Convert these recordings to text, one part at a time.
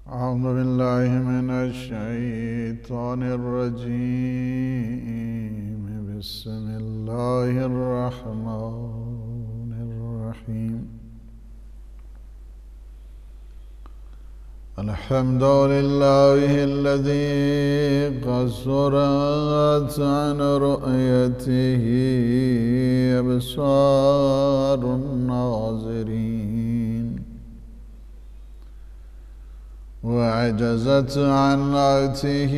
أعوذ بالله من الشيطان الرجيم. بسم الله الرحمن الرحيم. الحمد لله الذي قصرت عن رؤيته أبصار الناظرين، وعجزت عن رأته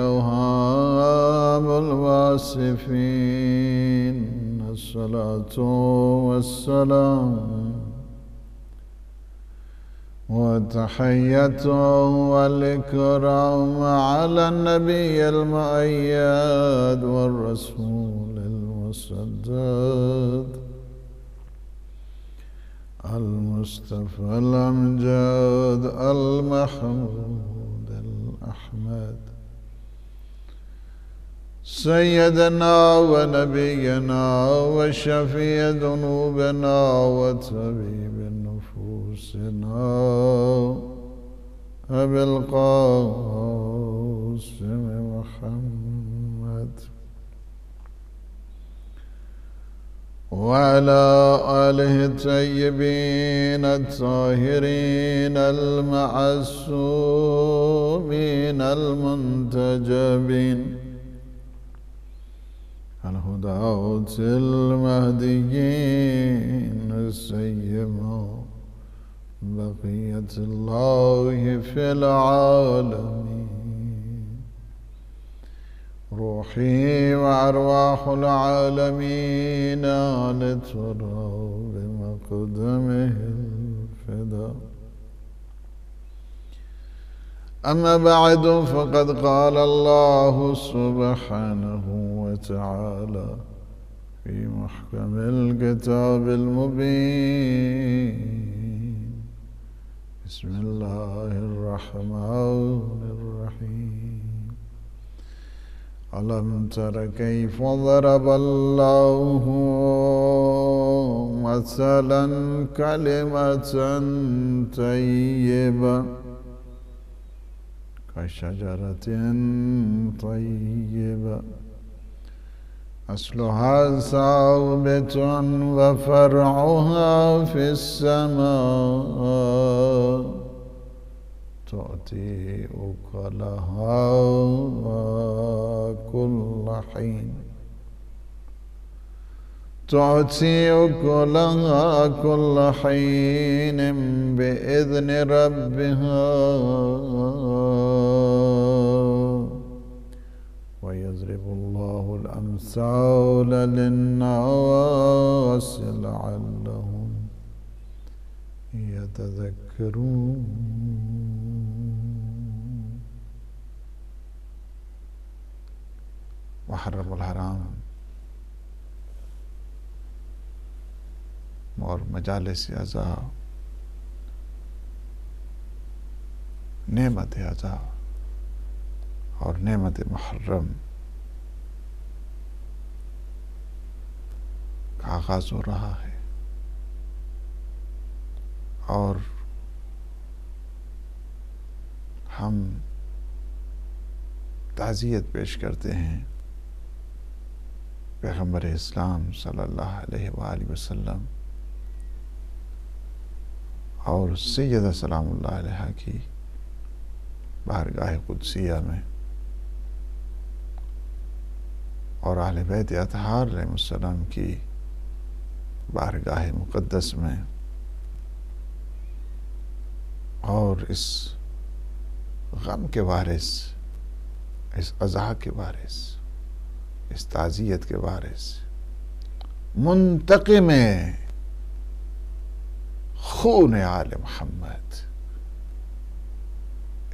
أوهام الواصفين. الصلاة والسلام والتحية والإكرام على النبي المؤيد والرسول المسدد المصطفى الأمجد المحمود الأحمد، سيدنا ونبينا وشفيع ذنوبنا وطبيب نفوسنا أبي القاسم محمد، وعلى آله الطيبين الطاهرين المعصومين المنتجبين الهداة المهديين، سيما بقية الله في العالمين. روحي وأرواح العالمين لتراب مقدمه الفداء. أما بعد، فقد قال الله سبحانه وتعالى في محكم الكتاب المبين: بسم الله الرحمن الرحيم. ألم تر كيف ضرب الله مثلا كلمة طيبة كشجرة طيبة أصلها ثابت وفرعها في السماء تؤتي أكلها كل حين بإذن ربها، ويضرب الله الأمثال للناس لعلهم يتذكرون. محرم الحرام اور مجالس عزا نعمت عزا اور نعمت محرم کا آغاز ہو رہا ہے، اور ہم تعزیت پیش کرتے ہیں پیغمبر اسلام صلی اللہ علیہ وآلہ وسلم اور سیدہ سلام اللہ علیہ کی بارگاہ قدسیہ میں اور اہل بیت اطہار علیہ السلام کی بارگاہ مقدس میں، اور اس غم کے وارث، اس عزا کے وارث، اس تعزیت کے وارث، منتقم خون آل محمد،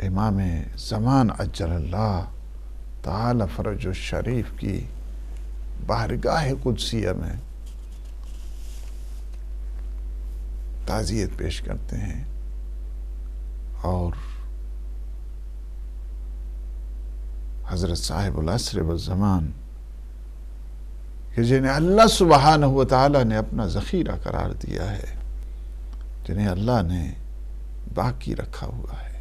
امام زمان عجل اللہ تعالی فرج الشریف کی بارگاہ قدسیہ میں تعزیت پیش کرتے ہیں، اور حضرت صاحب العصر والزمان کہ جنہیں اللہ سبحانہ و تعالیٰ نے اپنا ذخیرہ قرار دیا ہے، جنہیں اللہ نے باقی رکھا ہوا ہے۔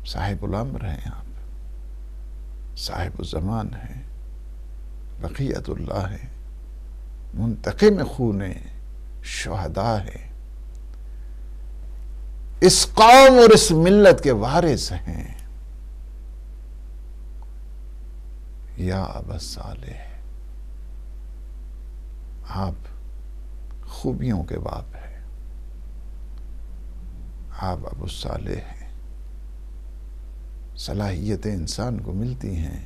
صاحب الامر ہیں آپ، صاحب الزمان ہیں، بقیت اللہ ہیں، منتقم خون شہداء ہیں، اس قوم اور اس ملت کے وارث ہیں۔ یا ابا صالح، آپ خوبیوں کے باپ ہیں، آپ ابو صالح ہیں۔ صلاحیتیں انسان کو ملتی ہیں،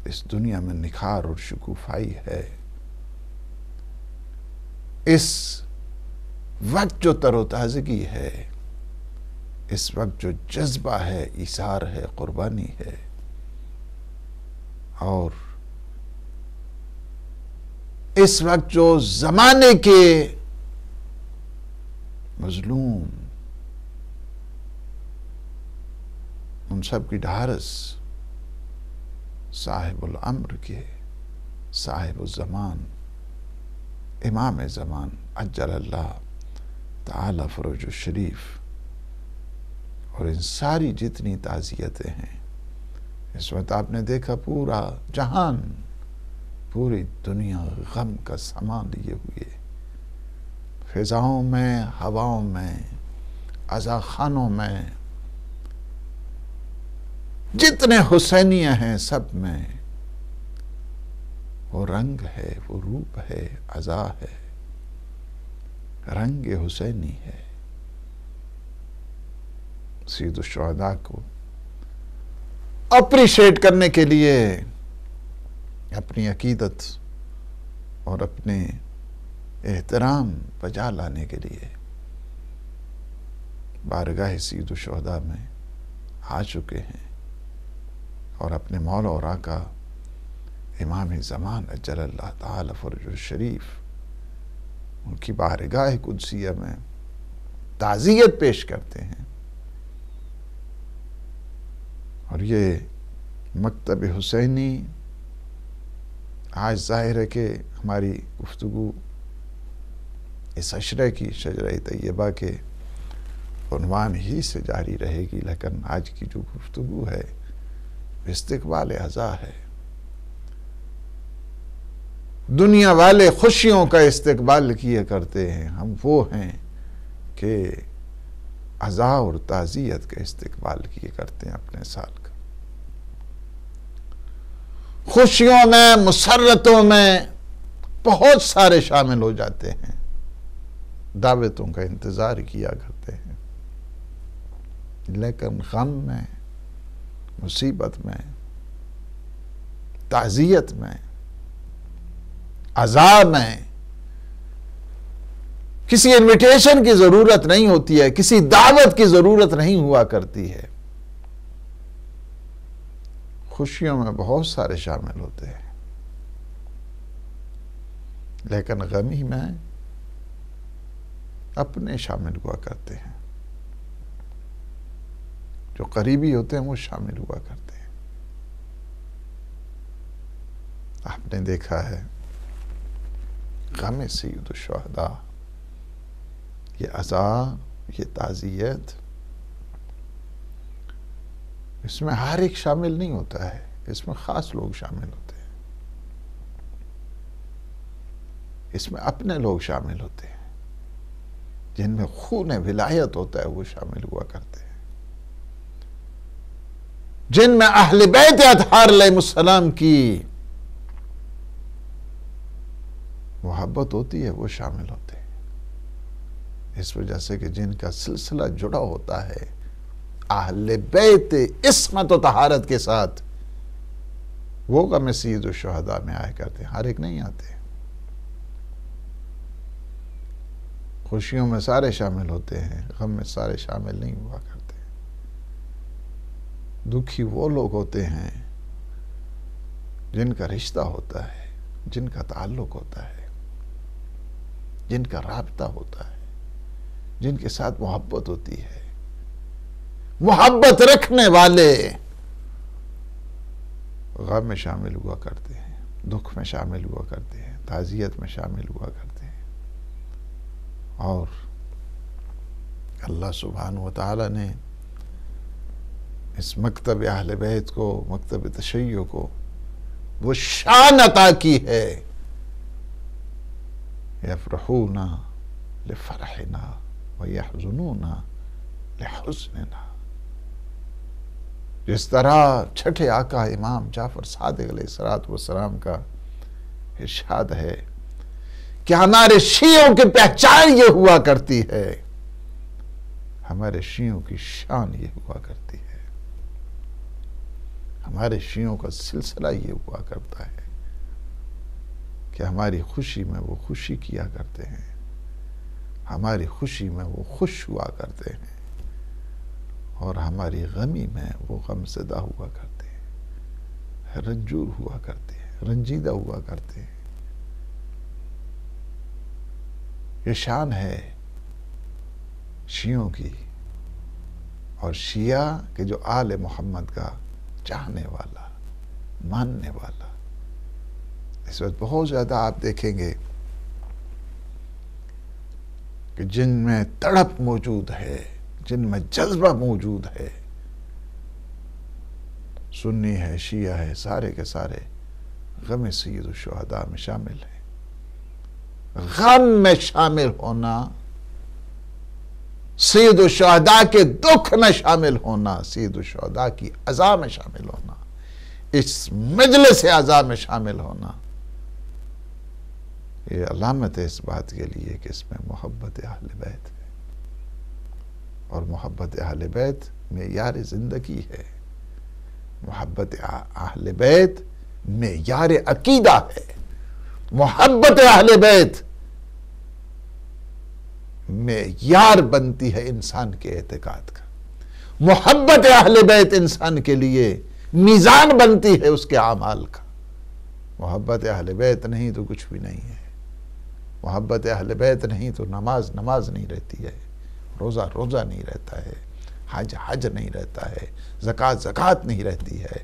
اس دنیا میں نکھار اور شکوفائی ہے۔ اس وقت جو تر و تازگی ہے، اس وقت جو جذبہ ہے، ایثار ہے، قربانی ہے، اور اس وقت جو زمانے کے مظلوم ان سب کی ڈھارس صاحب الامر کے، صاحب الزمان، امام زمان عجل اللہ تعالی فرج الشریف، اور ان ساری جتنی تعزیتیں ہیں، اس وقت آپ نے دیکھا پورا جہان، پوری دنیا غم کا سامان لیے ہوئے، فضاؤں میں، ہواؤں میں، عزاخانوں میں، جتنے حسینیہ ہیں سب میں وہ رنگ ہے، وہ روپ ہے، عزا ہے، رنگ حسینی ہے۔ سید الشہداء کو اپریشیٹ کرنے کے لیے، اپنی عقیدت اور اپنے احترام بجا لانے کے لیے بارگاہ سید الشہداء میں آ چکے ہیں، اور اپنے مولا اور آقا امام زمان عجل اللہ تعالی فرج الشریف، ان کی بارگاہ قدسیہ میں تعزیت پیش کرتے ہیں۔ اور یہ مکتب حسینی آج ظاہر ہے کہ ہماری گفتگو اس عشرہ کی، شجرہ طیبہ کے عنوان ہی سے جاری رہے گی، لیکن آج کی جو گفتگو ہے استقبال عزا ہے۔ دنیا والے خوشیوں کا استقبال کیے کرتے ہیں، ہم وہ ہیں کہ عزا اور تعزیت کا استقبال کیے کرتے ہیں اپنے سال کا۔ خوشیوں میں، مسرتوں میں بہت سارے شامل ہو جاتے ہیں، دعوتوں کا انتظار کیا کرتے ہیں، لیکن غم میں، مصیبت میں، تعزیت میں، عزا میں کسی انویٹیشن کی ضرورت نہیں ہوتی ہے، کسی دعوت کی ضرورت نہیں ہوا کرتی ہے۔ خوشیوں میں بہت سارے شامل ہوتے ہیں، لیکن غمی میں اپنے شامل ہوا کرتے ہیں، جو قریبی ہوتے ہیں وہ شامل ہوا کرتے ہیں۔ آپ نے دیکھا ہے غم سید الشہداء، یہ عزا، یہ تعزیت، اس میں ہر ایک شامل نہیں ہوتا ہے، اس میں خاص لوگ شامل ہوتے ہیں، اس میں اپنے لوگ شامل ہوتے ہیں، جن میں خون ولایت ہوتا ہے وہ شامل ہوا کرتے ہیں، جن میں اہل بیت اطہار علیہ السلام کی محبت ہوتی ہے وہ شامل ہوتے ہیں، اس وجہ سے کہ جن کا سلسلہ جڑا ہوتا ہے اہل بیت عصمت و طہارت کے ساتھ، وہ غم سید الشہداء میں آیا کرتے ہیں، ہر ایک نہیں آتے۔ خوشیوں میں سارے شامل ہوتے ہیں، غم میں سارے شامل نہیں ہوا کرتے۔ دکھی وہ لوگ ہوتے ہیں جن کا رشتہ ہوتا ہے، جن کا تعلق ہوتا ہے، جن کا رابطہ ہوتا ہے، جن کے ساتھ محبت ہوتی ہے۔ محبت رکھنے والے غم میں شامل ہوا کرتے ہیں، دکھ میں شامل ہوا کرتے ہیں، تعزیت میں شامل ہوا کرتے ہیں، اور اللہ سبحانہ و تعالیٰ نے اس مکتب اہل بیت کو، مکتب تشیع کو وہ شان عطا کی ہے، یفرحون لفرحنا ویحزنون لحزننا۔ جس طرح چھٹے آقا امام جعفر صادق علیہ السلام کا ارشاد ہے کہ ہمارے شیعوں کی پہچان یہ ہوا کرتی ہے، ہمارے شیعوں کی شان یہ ہوا کرتی ہے، ہمارے شیعوں کا سلسلہ یہ ہوا کرتا ہے کہ ہماری خوشی میں وہ خوشی کیا کرتے ہیں، ہماری خوشی میں وہ خوش ہوا کرتے ہیں، اور ہماری غمی میں وہ غم زدہ ہوا کرتے ہیں، رنجور ہوا کرتے ہیں، رنجیدہ ہوا کرتے ہیں۔ یہ شان ہے شیعوں کی، اور شیعہ کہ جو آل محمد کا چاہنے والا، ماننے والا۔ اس وقت بہت زیادہ آپ دیکھیں گے کہ جن میں تڑپ موجود ہے، جن میں جذبہ موجود ہے، سنی ہے، شیعہ ہے، سارے کے سارے غم سید الشہداء میں شامل ہیں۔ غم میں شامل ہونا، سید الشہداء کے دکھ میں شامل ہونا، سید الشہداء کی عزا میں شامل ہونا، اس مجلس عزا میں شامل ہونا، یہ علامت ہے اس بات کے لیے کہ اس میں محبت اہل بیت ہے، اور محبت اہل بیت معیار زندگی ہے، محبت اہل بیت معیار عقیدہ ہے، محبت اہل بیت معیار بنتی ہے انسان کے اعتقاد کا، محبت اہل بیت انسان کے لیے میزان بنتی ہے اس کے اعمال کا۔ محبت اہل بیت نہیں تو کچھ بھی نہیں ہے، محبت اہل بیت نہیں تو نماز نماز نہیں رہتی ہے، روزہ روزہ نہیں رہتا ہے، حج حج نہیں رہتا ہے، زکوٰۃ زکوٰۃ نہیں رہتی ہے،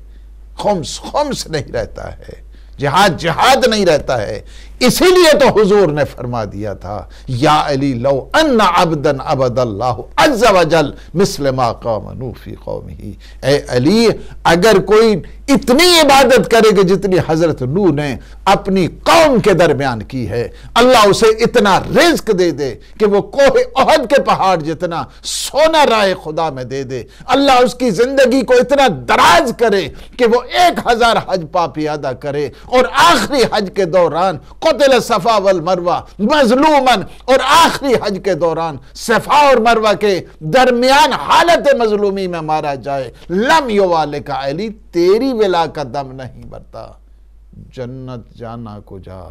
خمس خمس نہیں رہتا ہے، جہاد جہاد نہیں رہتا ہے۔ اسی لیے تو حضور نے فرما دیا تھا، یا علی لو ان عبدا عبد اللہ عز وجل مثل ما قام نوح فی قومہ، اے علی اگر کوئی اتنی عبادت کرے گا جتنی حضرت نوح نے اپنی قوم کے درمیان کی ہے، اللہ اسے اتنا رزق دے دے کہ وہ کوہ احد کے پہاڑ جتنا سونا رائے خدا میں دے دے، اللہ اس کی زندگی کو اتنا دراز کرے کہ وہ 1000 حج پاپی ادا کرے، اور آخری حج کے دوران قتل صفا والمروہ مظلوماً، اور آخری حج کے دوران صفا اور مروہ کے درمیان حالت مظلومی میں مارا جائے، لم یوالک علی، تیری ولا کا دم نہیں برتا، جنت جانا کو جا،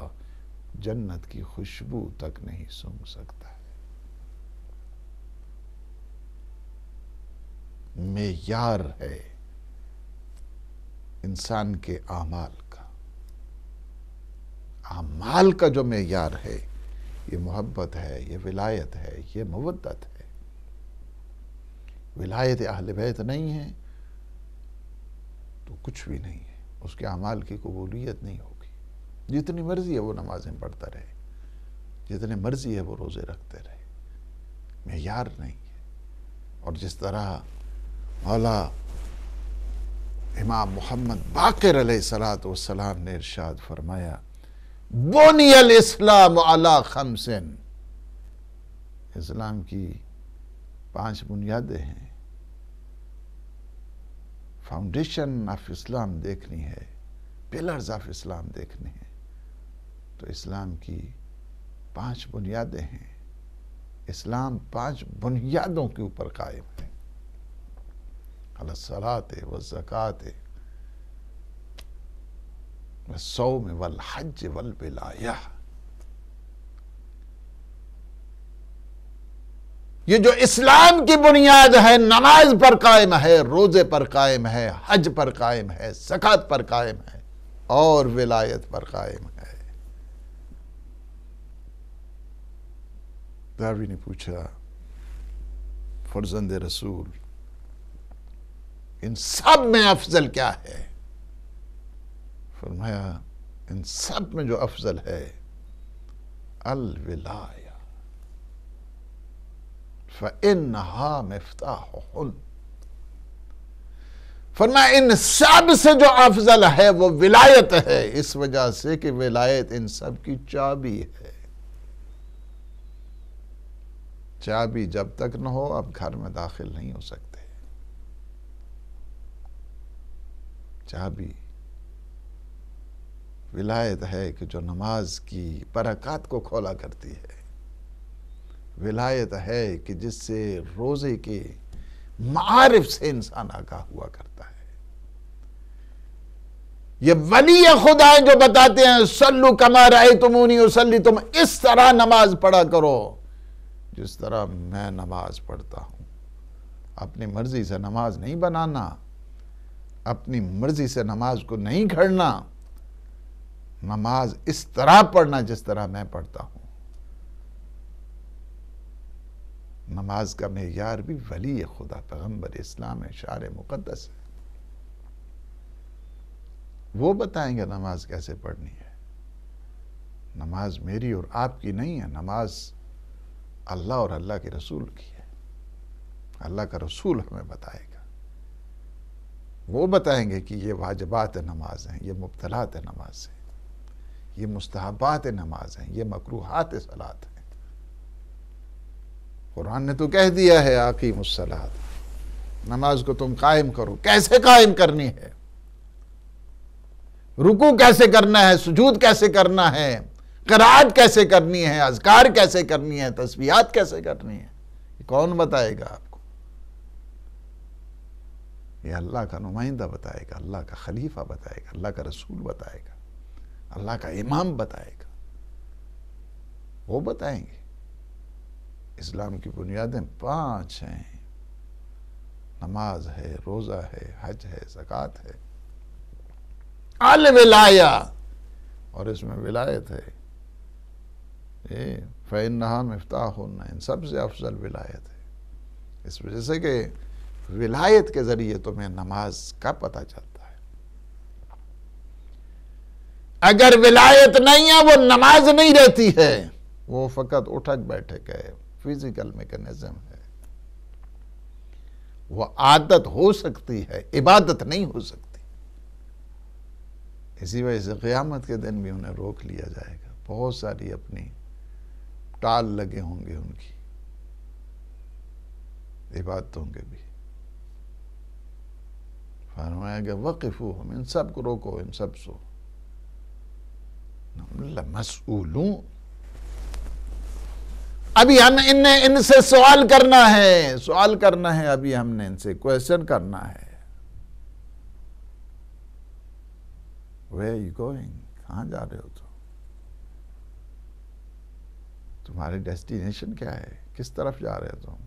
جنت کی خوشبو تک نہیں سونگھ سکتا ہے۔ معیار ہے انسان کے اعمال کا، اعمال کا جو معیار ہے یہ محبت ہے، یہ ولایت ہے، یہ مودت ہے۔ ولایت اہل بیت نہیں ہے تو کچھ بھی نہیں ہے، اس کے اعمال کی قبولیت نہیں ہوگی، جتنی مرضی ہے وہ نمازیں پڑھتا رہے، جتنے مرضی ہے وہ روزے رکھتے رہے، معیار نہیں ہے۔ اور جس طرح مولا امام محمد باقر علیہ السلام نے ارشاد فرمایا، بنی الاسلام علی 5، اسلام کی 5 بنیادیں ہیں، فاؤنڈیشن آف اسلام دیکھنی ہے، پلرز آف اسلام دیکھنے ہیں تو اسلام کی 5 بنیادیں ہیں۔ اسلام 5 بنیادوں کے اوپر قائم ہے، علی الصلاۃ والزکاۃ والصوم والحج والولایہ۔ یہ جو اسلام کی بنیاد ہے، نماز پر قائم ہے، روزے پر قائم ہے، حج پر قائم ہے، زکوٰۃ پر قائم ہے، اور ولایت پر قائم ہے۔ داروی نے پوچھا، فرزند رسول ان سب میں افضل کیا ہے؟ فرمایا ان سب میں جو افضل ہے الولایہ، فَإِنَّهَا مِفْتَاحُهُنَّ، فرمایا ان سب سے جو افضل ہے وہ ولایت ہے، اس وجہ سے کہ ولایت ان سب کی چابی ہے۔ چابی جب تک نہ ہو آپ گھر میں داخل نہیں ہو سکتے۔ چابی ولایت ہے کہ جو نماز کی برکات کو کھولا کرتی ہے، ولایت ہے کہ جس سے روزے کے معارف سے انسان آگاہ ہوا کرتا ہے۔ یہ ولی خدا ہیں جو بتاتے ہیں صلو کما رأیتمونی اصلی، تم اس طرح نماز پڑھا کرو جس طرح میں نماز پڑھتا ہوں۔ اپنی مرضی سے نماز نہیں بنانا، اپنی مرضی سے نماز کو نہیں گھڑنا، نماز اس طرح پڑھنا جس طرح میں پڑھتا ہوں۔ نماز کا معیار بھی ولی خدا پیغمبر اسلام ہے، شعر مقدس ہے، وہ بتائیں گے نماز کیسے پڑھنی ہے۔ نماز میری اور آپ کی نہیں ہے، نماز اللہ اور اللہ کے رسول کی ہے۔ اللہ کا رسول ہمیں بتائے گا، وہ بتائیں گے کہ یہ واجبات نماز ہیں، یہ مبطلات نماز ہیں، یہ مستحبات نماز ہیں، یہ مکروہات صلاۃ ہیں۔ قرآن نے تو کہہ دیا ہے اقیموا الصلاۃ، نماز کو تم قائم کرو۔ کیسے قائم کرنی ہے؟ رکوع کیسے کرنا ہے؟ سجود کیسے کرنا ہے؟ قرات کیسے کرنی ہے؟ اذکار کیسے کرنی ہے؟ تسبیحات کیسے کرنی ہے؟ یہ کون بتائے گا آپ کو؟ یہ اللہ کا نمائندہ بتائے گا، اللہ کا خلیفہ بتائے گا، اللہ کا رسول بتائے گا، اللہ کا امام بتائے گا، وہ بتائیں گے۔ اسلام کی بنیادیں 5 ہیں، نماز ہے، روزہ ہے، حج ہے، زکوٰۃ ہے، الولایا، اور اس میں ولایت ہے۔ فَإِنَّهَا مِفْتَاحُنَّ، ان سب سے افضل ولایت ہے، اس وجہ سے کہ ولایت کے ذریعے تمہیں نماز کا پتہ چلتا ہے۔ اگر ولایت نہیں ہے وہ نماز نہیں رہتی ہے، وہ فقط اٹھک بیٹھک ہے، فزیکل میکنزم ہے، وہ عادت ہو سکتی ہے، عبادت نہیں ہو سکتی۔ اسی وجہ سے قیامت کے دن بھی انہیں روک لیا جائے گا، بہت ساری اپنی ٹال لگے ہوں گے ان کی عبادتوں کے بھی۔ فرمایا کہ وقفوہم، ان سب کو روکو، ان سب سے مسئولون، ابھی ہم ان سے سوال کرنا ہے، ابھی ہم نے ان سے کویسچن کرنا ہے۔ Where are you going؟ کہاں جا رہے ہو تمہاری ڈیسٹینیشن کیا ہے؟ کس طرف جا رہے ہو تم؟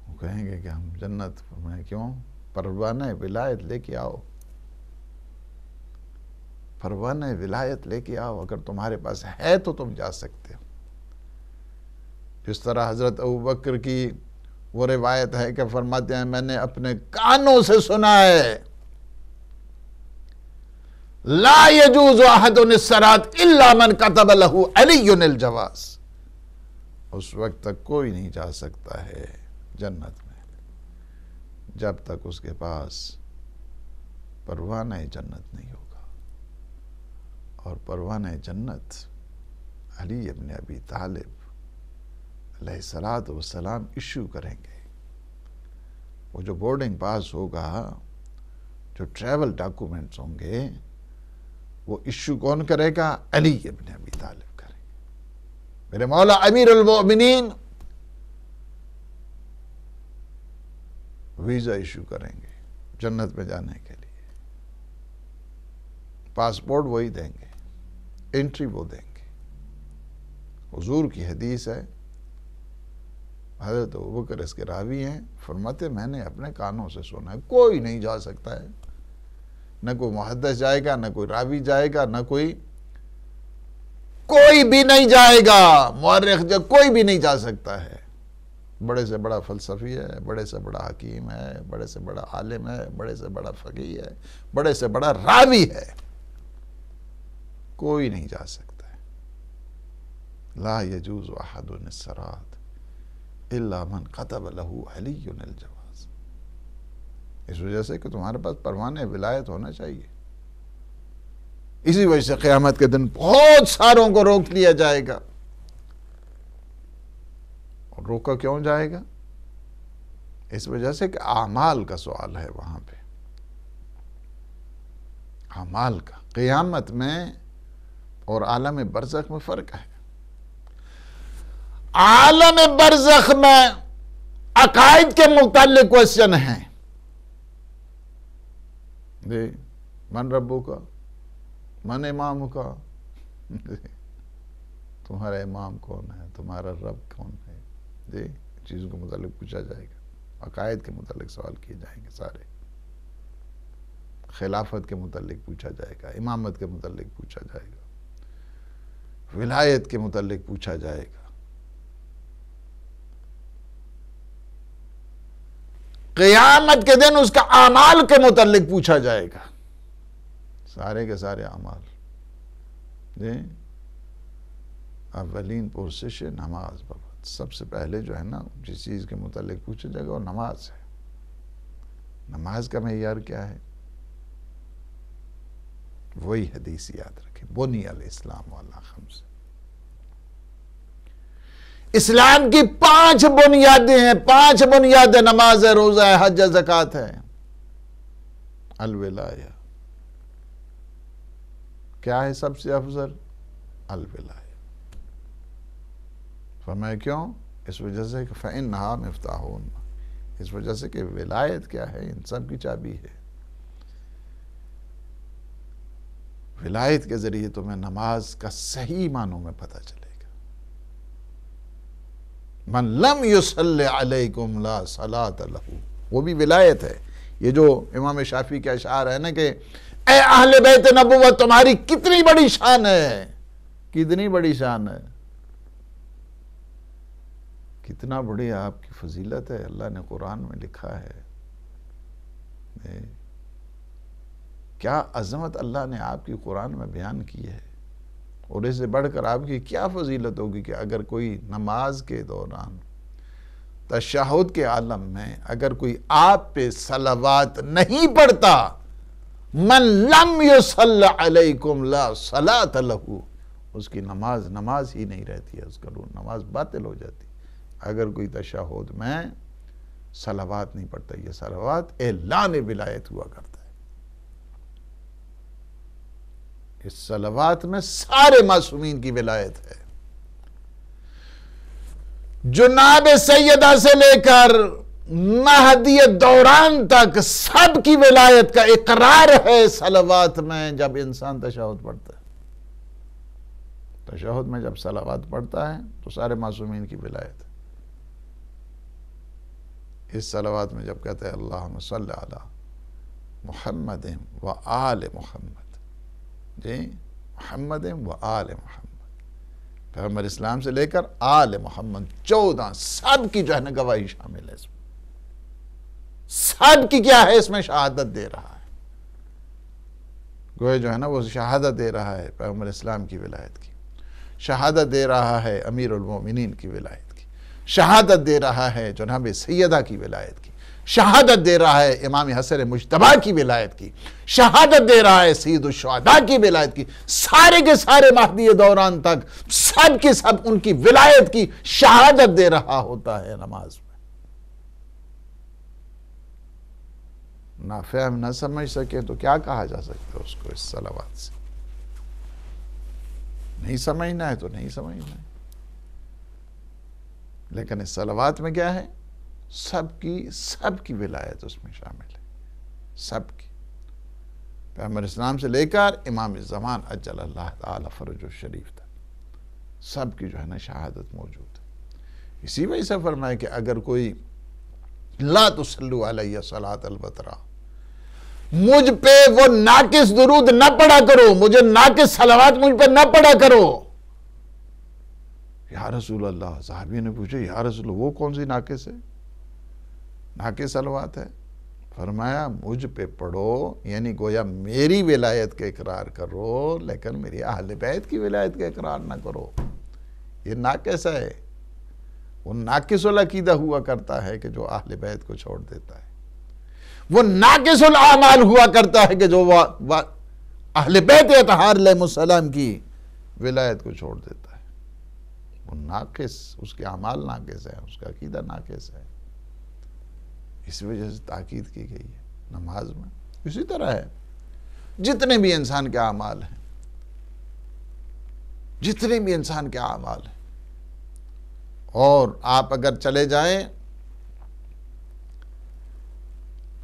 وہ کہیں گے کہ ہم جنت میں۔ کیوں؟ پروانہ ولایت لے کے آؤ، پروانہ ولایت لے کے آؤ، اگر تمہارے پاس ہے تو تم جا سکتے ہو۔ جس طرح حضرت ابوبکر کی وہ روایت ہے کہ فرماتے ہیں میں نے اپنے کانوں سے سنا ہے لا يجوز احد الصلاۃ الا من كتب له علی الجواز، اس وقت تک کوئی نہیں جا سکتا ہے جنت میں جب تک اس کے پاس پروانہ جنت نہیں ہوگا، اور پروانہ جنت علی ابن ابی طالب علیہ الصلاۃ والسلام ایشو کریں گے۔ وہ جو بورڈنگ پاس ہوگا، جو ٹریول ڈاکومنٹس ہوں گے، وہ ایشو کون کرے گا؟ علی ابن ابی طالب کریں گے۔ میرے مولا امیر المؤمنین ویزا ایشو کریں گے جنت میں جانے کے لیے، پاسپورٹ وہی دیں گے، انٹری وہ دیں گے۔ حضور کی حدیث ہے، حضرت ابوبکر اس کے راوی ہیں، فرماتے میں نے اپنے کانوں سے سنا ہے، کوئی نہیں جا سکتا ہے، نہ کوئی محدث جائے گا، نہ کوئی راوی جائے گا، نہ کوئی بھی نہیں جائے گا، مورخ کوئی بھی نہیں جا سکتا ہے۔ بڑے سے بڑا فلسفی ہے، بڑے سے بڑا حکیم ہے، بڑے سے بڑا عالم ہے، بڑے سے بڑا فقیہ ہے، بڑے سے بڑا راوی ہے، کوئی نہیں جا سکتا ہے۔ لا یجوز احد الصلاۃ الا من كتب له علی الجواز، اس وجہ سے کہ تمہارے پاس پروان ولایت ہونا چاہیے. اسی وجہ سے قیامت کے دن بہت ساروں کو روک لیا جائے گا. اور روکا کیوں جائے گا؟ اس وجہ سے کہ اعمال کا سوال ہے وہاں پہ. اعمال کا قیامت میں اور عالم برزخ میں فرق ہے. عالم برزخ میں عقائد کے متعلق کوشچن ہیں. جی من ربو کا، من امام کا، تمہارا امام کون ہے، تمہارا رب کون ہے. جی چیزوں کے متعلق پوچھا جائے گا. عقائد کے متعلق سوال کیے جائیں گے سارے. خلافت کے متعلق پوچھا جائے گا، امامت کے متعلق پوچھا جائے گا، ولایت کے متعلق پوچھا جائے گا. قیامت کے دن اس کا اعمال کے متعلق پوچھا جائے گا. سارے کے سارے اعمال. جی اولین پرسش نماز بابت، سب سے پہلے جو ہے نا جس چیز کے متعلق پوچھا جائے گا وہ نماز ہے. نماز کا معیار کیا ہے؟ وہی حدیث یاد رکھیں، بنی الاسلام علی خمس. اسلام کی 5 بنیادیں ہیں، 5 بنیادیں، نماز ہے، روزہ ہے، حج ہے، زکوٰۃ ہے. الولایہ کیا ہے سب سے افضل؟ الولایہ. فرمایا کیوں؟ اس وجہ سے کہ فإنہا مفتاح النار، اس وجہ سے کہ ولایت کیا ہے؟ ان سب کی چابی ہے. ولایت کے ذریعے تمہیں نماز کا صحیح معنوں میں پتہ چلے گا. من لم یصلی علیکم لا صلاۃ لہ، وہ بھی ولایت ہے. یہ جو امام شافعی کے اشعار ہے نا کہ اے اہل بیت نبوت تمہاری کتنی بڑی شان ہے، کتنی بڑی شان ہے، کتنا بڑی آپ کی فضیلت ہے. اللہ نے قرآن میں لکھا ہے. کیا عظمت اللہ نے آپ کی قرآن میں بیان کی ہے. اور اس سے بڑھ کر آپ کی کیا فضیلت ہوگی کہ اگر کوئی نماز کے دوران تشہد کے عالم میں اگر کوئی آپ پہ صلوات نہیں پڑھتا، من لم یصلی علیکم لا صلاۃ لہ، اس کی نماز ہی نہیں رہتی ہے، اس کا نماز باطل ہو جاتی. اگر کوئی تشہد میں صلوات نہیں پڑھتا، یہ صلوات اعلان ولایت ہوا کرتا ہے. اس صلوات میں سارے معصومین کی ولایت ہے. جناب سیدہ سے لے کر مہدی دوران تک سب کی ولایت کا اقرار ہے صلوات میں جب انسان تشہد پڑھتا ہے. تشہد میں جب صلوات پڑھتا ہے تو سارے معصومین کی ولایت ہے. اس صلوات میں جب کہتے ہیں اللہم صلی علی محمد و آل محمد، جی محمد و آل محمد، پیغمبر اسلام سے لے کر آل محمد 14 سب کی جو ہے نا گواہی شامل ہے. اس میں سب کی کیا ہے؟ اس میں شہادت دے رہا ہے. گویا جو ہے نا وہ شہادت دے رہا ہے پیغمبر اسلام کی ولایت کی، شہادت دے رہا ہے امیر المومنین کی ولایت کی، شہادت دے رہا ہے جناب سیدہ کی ولایت کی، شہادت دے رہا ہے امام حسن مجتبیٰ کی ولایت کی، شہادت دے رہا ہے سید الشہداء کی ولایت کی. سارے کے سارے مہدی دوران تک سب کے سب ان کی ولایت کی شہادت دے رہا ہوتا ہے نماز میں. نافہم نہ سمجھ سکے تو کیا کہا جا سکتا ہے اس کو؟ اس صلوات سے نہیں سمجھنا ہے تو نہیں سمجھنا ہے. لیکن اس صلوات میں کیا ہے؟ سب کی ولایت اس میں شامل ہے. سب کی، پیغمبر اسلام سے لے کر امام زمان اجل اللہ تعالی فرجہ الشریف تک سب کی جو ہے نا شہادت موجود ہے. اسی وجہ سے فرمایا کہ اگر کوئی لا تصلوا علیہ صلاۃ البترا، مجھ پہ وہ ناقص درود نہ پڑھا کرو، مجھے ناقص صلوات مجھ پہ نہ پڑھا کرو. یا رسول اللہ، صحابی نے پوچھا یا رسول اللہ وہ کون سی ناقص ہے، ناقص صلوات ہے؟ فرمایا مجھ پہ پڑھو، یعنی گویا میری ولایت کا اقرار کرو لیکن میری اہل بیت کی ولایت کا اقرار نہ کرو. یہ ناقص ہے. وہ ناقص العقیدہ ہوا کرتا ہے کہ جو اہل بیت کو چھوڑ دیتا ہے، وہ ناقص الاعمال ہوا کرتا ہے کہ جو اہل بیت اطہار علیہ السلام کی ولایت کو چھوڑ دیتا ہے۔ وہ ناقص، اس کے اعمال ناقص ہیں، اس کا عقیدہ ناقص ہے۔ اس وجہ سے تاکید کی گئی ہے نماز میں۔ اسی طرح ہے جتنے بھی انسان کے اعمال ہیں، جتنے بھی انسان کے اعمال ہیں، اور آپ اگر چلے جائیں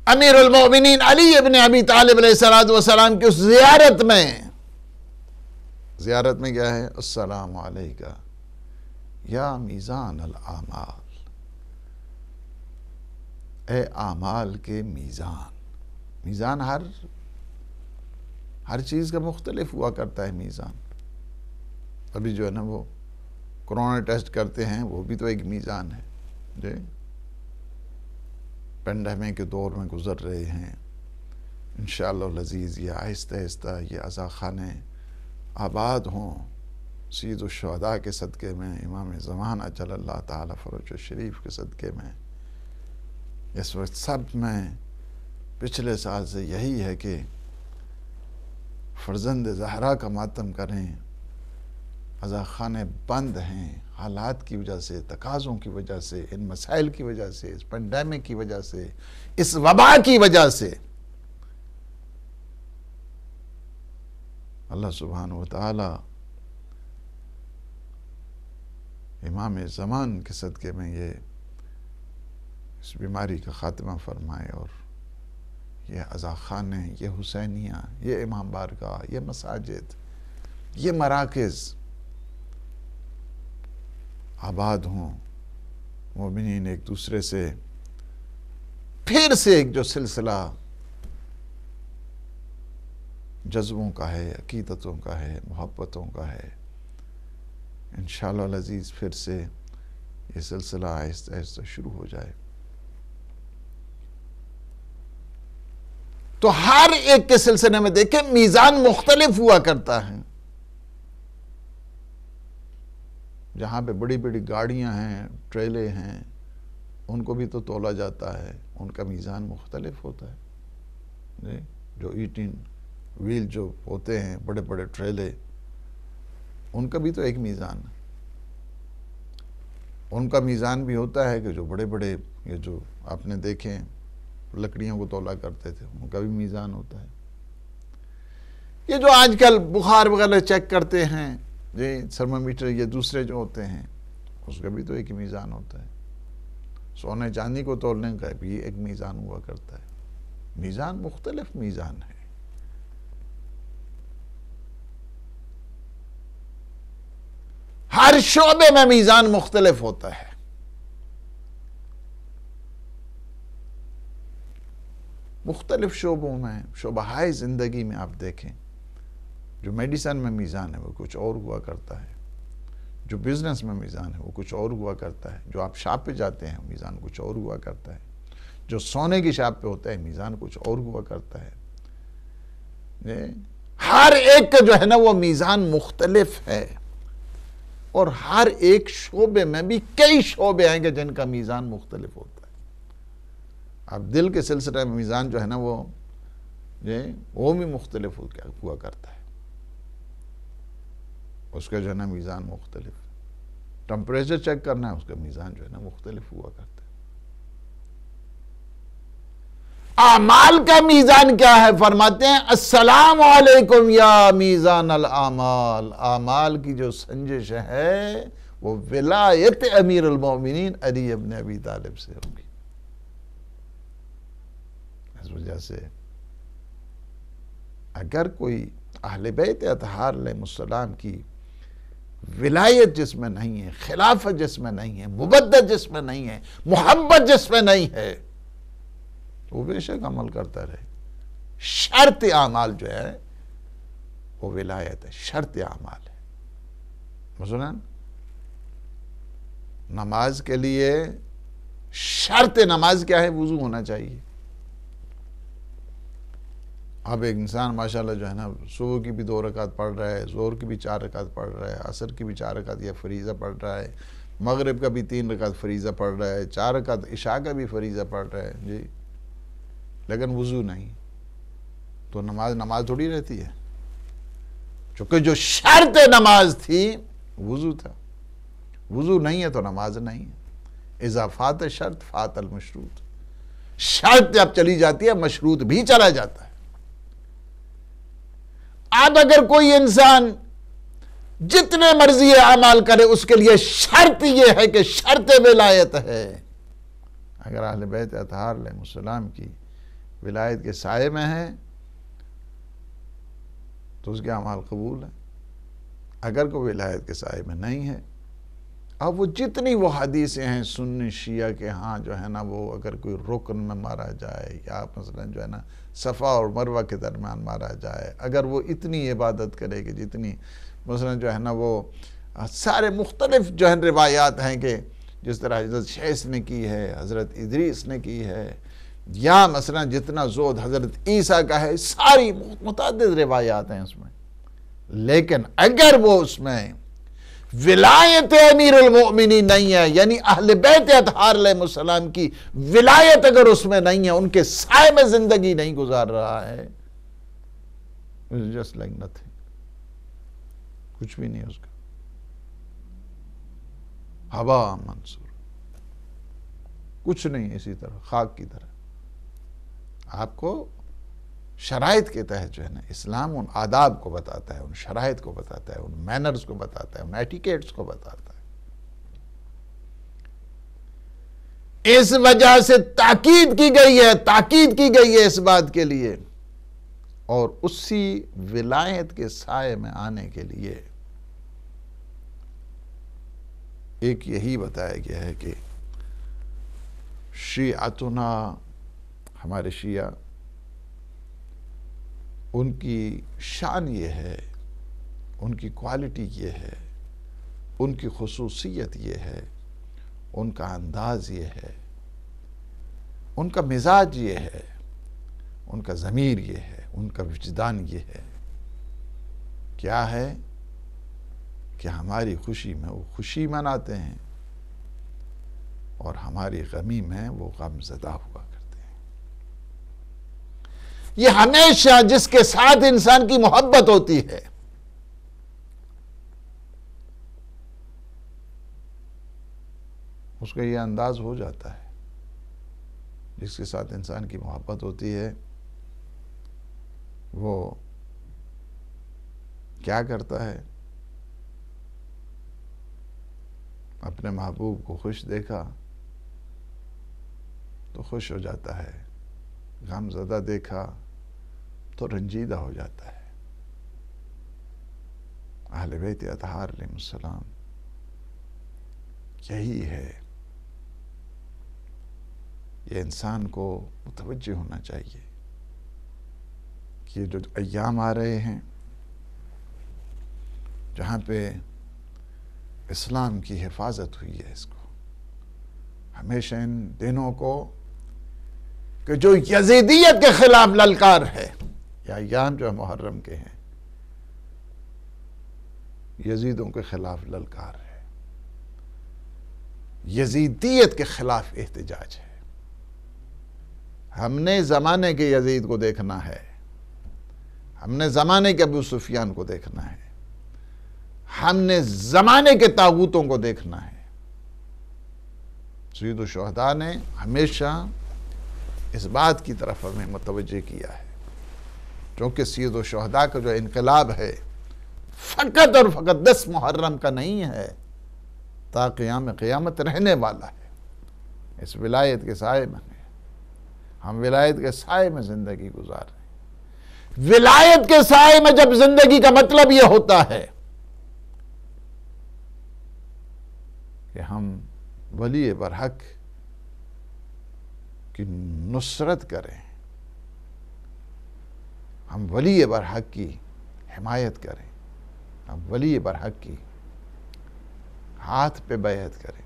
امیر المومنین علی ابن ابی طالب علیہ السلام کی اس زیارت میں کیا ہے؟ السلام علیکہ یا میزان الاعمال، اے اعمال کے میزان۔ میزان ہر چیز کا مختلف ہوا کرتا ہے میزان۔ ابھی جو ہے نا وہ کورونا ٹیسٹ کرتے ہیں، وہ بھی تو ایک میزان ہے۔ جی پینڈیمک کے دور میں گزر رہے ہیں، انشاءاللہ العزیز یہ آہستہ آہستہ یہ عزاخانے آباد ہوں سید الشہداء کے صدقے میں، امام زمان اجل اللہ تعالی فرجہ شریف کے صدقے میں۔ اس وقت سب میں پچھلے سال سے یہی ہے کہ فرزند زہرا کا ماتم کریں، عزاخانے بند ہیں حالات کی وجہ سے، تقاضوں کی وجہ سے، ان مسائل کی وجہ سے، اس پینڈیمک کی وجہ سے، اس وبا کی وجہ سے۔ اللہ سبحانہ وتعالی امام زمان کے صدقے میں یہ اس بیماری کا خاتمہ فرمائے، اور یہ عزاخانے، یہ حسینیہ، یہ امام بارگاہ، یہ مساجد، یہ مراکز آباد ہوں، مومنین ایک دوسرے سے پھر سے ایک جو سلسلہ جذبوں کا ہے، عقیدتوں کا ہے، محبتوں کا ہے، انشاءاللہ العزیز پھر سے یہ سلسلہ آہستہ آہستہ شروع ہو جائے۔ تو ہر ایک کے سلسلے میں دیکھیں میزان مختلف ہوا کرتا ہے۔ جہاں پہ بڑی بڑی گاڑیاں ہیں، ٹریلے ہیں، ان کو بھی تو تولا جاتا ہے، ان کا میزان مختلف ہوتا ہے۔ جو 18 ویل جو ہوتے ہیں، بڑے بڑے ٹریلے، ان کا بھی تو ایک میزان ہے۔ ان کا میزان بھی ہوتا ہے کہ جو بڑے بڑے یہ جو آپ نے دیکھیں لکڑیوں کو تولا کرتے تھے، ان کا بھی میزان ہوتا ہے۔ یہ جو آج کل بخار وغیرہ چیک کرتے ہیں، یہ تھرمامیٹر، یہ دوسرے جو ہوتے ہیں، اس کا بھی تو ایک میزان ہوتا ہے۔ سونے چاندی کو تولنے کا بھی ایک میزان ہوا کرتا ہے۔ میزان مختلف میزان ہے۔ ہر شعبے میں میزان مختلف ہوتا ہے۔ مختلف شعبوں میں، شعبہ زندگی میں آپ دیکھیں، جو میڈیسن میں میزان ہے وہ کچھ اور ہوا کرتا ہے، جو بزنس میں میزان ہے وہ کچھ اور ہوا کرتا ہے، جو آپ شاپ پہ جاتے ہیں میزان کچھ اور ہوا کرتا ہے، جو سونے کی شاپ پہ ہوتا ہے میزان کچھ اور ہوا کرتا ہے۔ ہر ایک کا جو ہے نا وہ میزان مختلف ہے، اور ہر ایک شعبے میں بھی کئی شعبے ہیں کہ جن کا میزان مختلف ہوتا ہے۔ اب دل کے سلسلے میں میزان جو ہے نا وہ بھی مختلف ہوا کرتا ہے، اس کا جو ہے نا میزان مختلف۔ ٹمپریچر چیک کرنا ہے، اس کا میزان جو ہے نا مختلف ہوا کرتا ہے۔ اعمال کا میزان کیا ہے؟ فرماتے ہیں السلام علیکم یا میزان الاعمال۔ اعمال کی جو سنجش ہے وہ ولایت امیر المومنین علی ابن ابی طالب سے ہوگی۔ اس وجہ سے اگر کوئی اہل بیت اطہار علیہ السلام کی ولایت جس میں نہیں ہے، خلافت جس میں نہیں ہے، مبدت جس میں نہیں ہے، محبت جس میں نہیں ہے، وہ بے شک عمل کرتا رہے۔ شرط اعمال جو ہے وہ ولایت ہے، شرط اعمال ہے۔ مثلا نماز کے لیے شرط نماز کیا ہے؟ وضو ہونا چاہیے۔ اب ایک انسان ماشاءاللہ جو ہے نا صبح کی بھی 2 رکعت پڑھ رہا ہے، ظہر کی بھی 4 رکعت پڑھ رہا ہے، عصر کی بھی 4 رکعت یا فریضہ پڑھ رہا ہے، مغرب کا بھی 3 رکعت فریضہ پڑھ رہا ہے، 4 رکعت عشاء کا بھی فریضہ پڑھ رہا ہے جی، لیکن وضو نہیں، تو نماز تھوڑی رہتی ہے، چونکہ جو شرط نماز تھی وضو تھا، وضو نہیں ہے تو نماز نہیں ہے۔ اذا فات شرط فات المشروط، شرط جب چلی جاتی ہے مشروط بھی چلا جاتا ہے۔ اب اگر کوئی انسان جتنے مرضی اعمال کرے اس کے لیے شرط یہ ہے کہ شرط ولایت ہے، اگر اہل بیت اطہار علیہ السلام کی ولایت کے سائے میں ہے تو اس کے اعمال قبول ہیں، اگر کوئی ولایت کے سائے میں نہیں ہے، اب وہ جتنی وہ حدیثیں ہیں سنی شیعہ کے ہاں جو ہے نا، وہ اگر کوئی رکن میں مارا جائے یا مثلا جو ہے نا صفا اور مروہ کے درمیان مارا جائے، اگر وہ اتنی عبادت کرے کہ جتنی مثلا جو ہے نا وہ سارے مختلف جو ہے روایات ہیں کہ جس طرح حضرت شیس نے کی ہے، حضرت ادریس نے کی ہے، یا مثلا جتنا زود حضرت عیسیٰ کا ہے، ساری متعدد روایات ہیں اس میں، لیکن اگر وہ اس میں ولایت امیر المؤمنین نہیں ہے، یعنی اہل بیت اطہار علیہ السلام کی ولایت اگر اس میں نہیں ہے، ان کے سائے میں زندگی نہیں گزار رہا ہے، it's just like nothing، کچھ بھی نہیں اس کا، ہوا منصور، کچھ نہیں، اسی طرح خاک کی طرح۔ آپ کو شرائط کے تحت جو ہے نا اسلام ان آداب کو بتاتا ہے، ان شرائط کو بتاتا ہے، ان مینرز کو بتاتا ہے، ان ایٹیکیٹس کو بتاتا ہے۔ اس وجہ سے تاکید کی گئی ہے اس بات کے لیے، اور اسی ولایت کے سائے میں آنے کے لیے ایک یہی بتایا گیا ہے کہ شیعتنا، ہمارے شیعہ، ان کی شان یہ ہے، ان کی کوالٹی یہ ہے، ان کی خصوصیت یہ ہے، ان کا انداز یہ ہے، ان کا مزاج یہ ہے، ان کا ضمیر یہ ہے، ان کا وجدان یہ ہے، کیا ہے کہ ہماری خوشی میں وہ خوشی مناتے ہیں اور ہماری غمی میں وہ غم زدہ ہوا کرتے ہیں۔ یہ ہمیشہ جس کے ساتھ انسان کی محبت ہوتی ہے اس کا یہ انداز ہو جاتا ہے، جس کے ساتھ انسان کی محبت ہوتی ہے وہ کیا کرتا ہے، اپنے محبوب کو خوش دیکھا تو خوش ہو جاتا ہے، غم زدہ دیکھا تو رنجیدہ ہو جاتا ہے۔ اہل بیت اطہار علیہ السلام یہی ہے، یہ انسان کو متوجہ ہونا چاہیے کہ یہ جو ایام آ رہے ہیں جہاں پہ اسلام کی حفاظت ہوئی ہے، اس کو ہمیشہ ان دنوں کو کہ جو یزیدیت کے خلاف للکار ہے، یا ایام جو محرم کے ہیں یزیدوں کے خلاف للکار ہے، یزیدیت کے خلاف احتجاج ہے۔ ہم نے زمانے کے یزید کو دیکھنا ہے، ہم نے زمانے کے ابو سفیان کو دیکھنا ہے، ہم نے زمانے کے طاغوتوں کو دیکھنا ہے۔ سید الشہداء نے ہمیشہ اس بات کی طرف ہمیں متوجہ کیا ہے، چونکہ سید الشہداء کا جو انقلاب ہے فقط اور فقط 10 محرم کا نہیں ہے، تا قیام قیامت رہنے والا ہے۔ اس ولایت کے سائے میں ہم ولایت کے سائے میں زندگی گزار رہے ہیں۔ ولایت کے سائے میں جب زندگی کا مطلب یہ ہوتا ہے کہ ہم ولی برحق کی نصرت کریں، ہم ولی برحق کی حمایت کریں، ہم ولی برحق کی ہاتھ پہ بیعت کریں،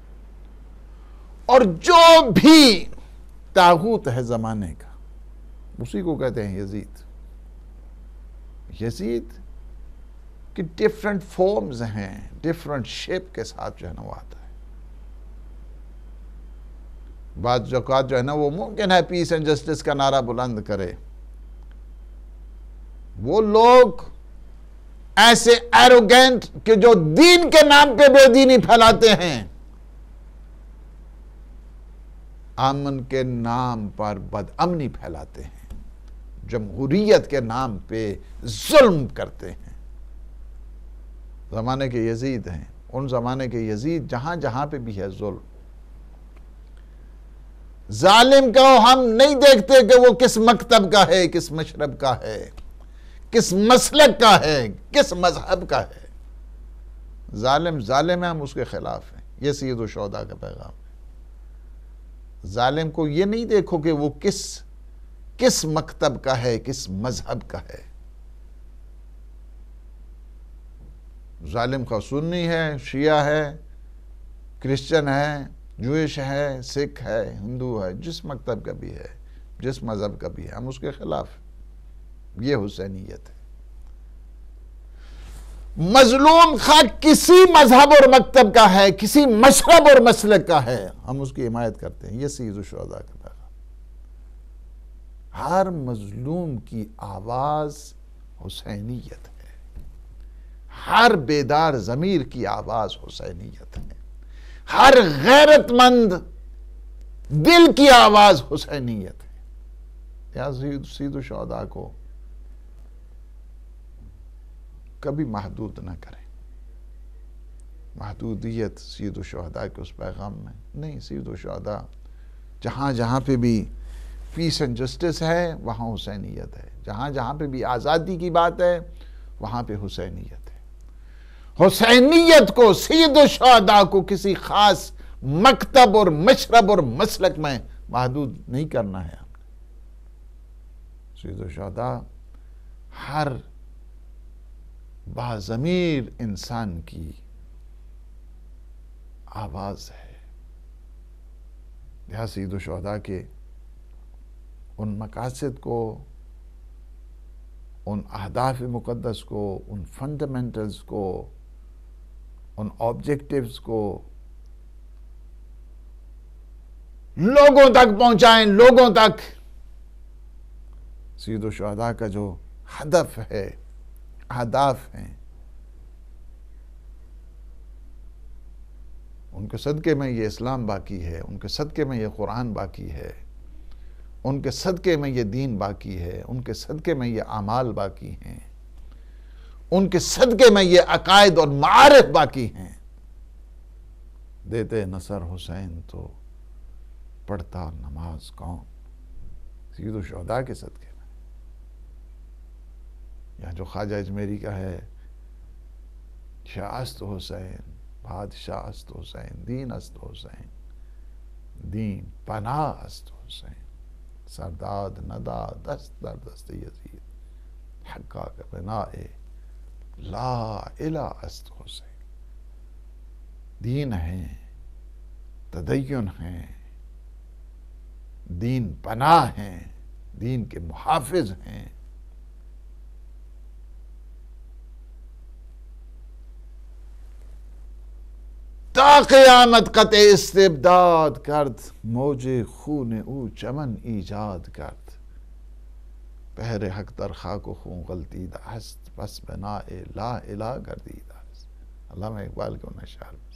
اور جو بھی طاغوت ہے زمانے کا اسی کو کہتے ہیں یزید۔ یزید کی ڈیفرنٹ فارمز ہیں، ڈیفرنٹ شیپ کے ساتھ جو ہے نا وہ آتا ہے۔ بعض اوقات جو ہے نا وہ ممکن ہے پیس اینڈ جسٹس کا نعرہ بلند کرے، وہ لوگ ایسے ایروگینٹ کہ جو دین کے نام پہ بے دینی پھیلاتے ہیں، امن کے نام پر بد امنی پھیلاتے ہیں، جمہوریت کے نام پہ ظلم کرتے ہیں۔ زمانے کے یزید ہیں، ان زمانے کے یزید جہاں جہاں پہ بھی ہے ظلم۔ ظالم کو ہم نہیں دیکھتے کہ وہ کس مکتب کا ہے، کس مشرب کا ہے، کس مسلک کا ہے، کس مذہب کا ہے۔ ظالم ظالم ہے، ہم اس کے خلاف ہیں۔ یہ سید الشہداء کا پیغام ہے۔ ظالم کو یہ نہیں دیکھو کہ وہ کس مکتب کا ہے، کس مذہب کا ہے۔ ظالم کا سنی ہے، شیعہ ہے، کرسچن ہے، جوئش ہے، سکھ ہے، ہندو ہے، جس مکتب کا بھی ہے، جس مذہب کا بھی ہے، ہم اس کے خلاف ہیں۔ یہ حسینیت ہے۔ مظلوم خواہ کسی مذہب اور مکتب کا ہے، کسی مشرب اور مسلک کا ہے، ہم اس کی حمایت کرتے ہیں۔ یہ سید الشہداء کا پیغام۔ ہر مظلوم کی آواز حسینیت ہے، ہر بیدار ضمیر کی آواز حسینیت ہے، ہر غیرت مند دل کی آواز حسینیت ہے۔ یا سید الشہداء کو کبھی محدود نہ کریں۔ محدودیت سید الشہداء کے اس پیغام میں نہیں۔ سید الشہداء جہاں جہاں پہ بھی پیس اینڈ جسٹس ہے وہاں حسینیت ہے، جہاں جہاں پہ بھی آزادی کی بات ہے وہاں پہ حسینیت ہے۔ حسینیت کو، سید الشہداء کو کسی خاص مکتب اور مشرب اور مسلک میں محدود نہیں کرنا ہے۔ سید الشہداء ہر باضمیر انسان کی آواز ہے۔ یا سید الشہداء کے ان مقاصد کو، ان اہداف مقدس کو، ان فنڈامنٹلز کو، ان آبجیکٹیوز کو لوگوں تک پہنچائیں، لوگوں تک۔ سید الشہداء کا جو ہدف ہے، اہداف ہیں، ان کے صدقے میں یہ اسلام باقی ہے، ان کے صدقے میں یہ قرآن باقی ہے، ان کے صدقے میں یہ دین باقی ہے، ان کے صدقے میں یہ اعمال باقی ہیں، ان کے صدقے میں یہ عقائد اور معارف باقی ہیں۔ دیتے نصر حسین تو پڑھتا نماز کون؟ سید الشہداء کے صدقے میں۔ یا جو خواجہ اجمیری کا ہے، شاہ است حسین، بادشاہ است حسین، دین است حسین، دین پناہ است حسین، سرداد نداد دست در دست یزید، حقا کا بناء لا الہ است حسین۔ دین ہیں، تدین ہیں، دین پناہ ہیں، دین کے محافظ ہیں۔ تا قیامت قطع استبداد کرد، موج خون او چمن ایجاد کرد۔ بحر حق در خاک و خون غلطیدہ است، بس بناء لا الہ گردیدہ است۔ علامہ اقبال کے انہیں شعر میں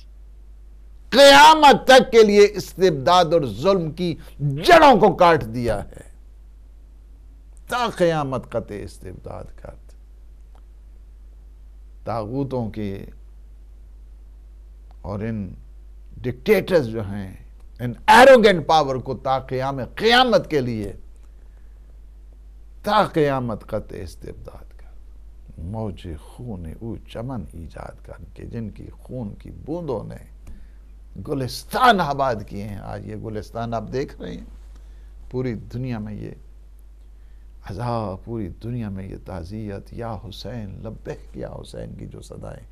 قیامت تک کے لیے استبداد اور ظلم کی جڑوں کو کاٹ دیا ہے۔ تا قیامت قطع استبداد کرد۔ طاغوتوں کے اور ان ڈکٹیٹرز جو ہیں، ان ایروگنٹ پاور کو تا قیامت کے لیے، تا قیامت قطع استبداد کر، موج خون او چمن ایجاد کر، کہ جن کی خون کی بوندوں نے گلستان آباد کیے ہیں۔ آج یہ گلستان آپ دیکھ رہے ہیں، پوری دنیا میں یہ عزا، پوری دنیا میں یہ تعزیت، یا حسین لبیک یا حسین کی جو صدائیں،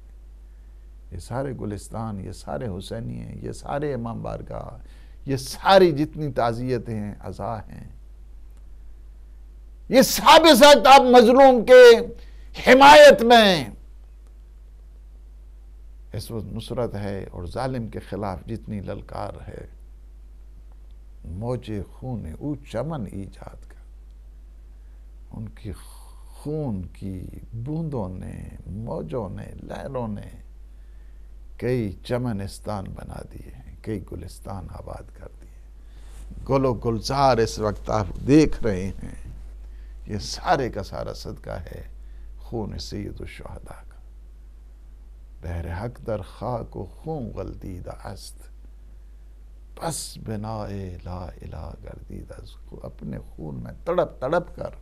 یہ سارے گلستان، یہ سارے حسینی ہیں، یہ سارے امام بارگاہ، یہ ساری جتنی تعزیتیں ہیں، عزا ہیں، یہ سب اب مظلوم کے حمایت میں اس وقت نصرت ہے، اور ظالم کے خلاف جتنی للکار ہے موجے خون او چمن ایجاد کر. ان کی خون کی بوندوں نے، موجوں نے، لہروں نے کئی چمنستان بنا دیے ہیں، کئی گلستان آباد کر دیے. گل و گلزار اس وقت آپ دیکھ رہے ہیں، یہ سارے کا سارا صدقہ ہے خون سید الشہداء کا. بہر حق در خاک و خون غلطیدہ است، پس بنائے لا الہ گردیدہ. اپنے خون میں تڑپ تڑپ کر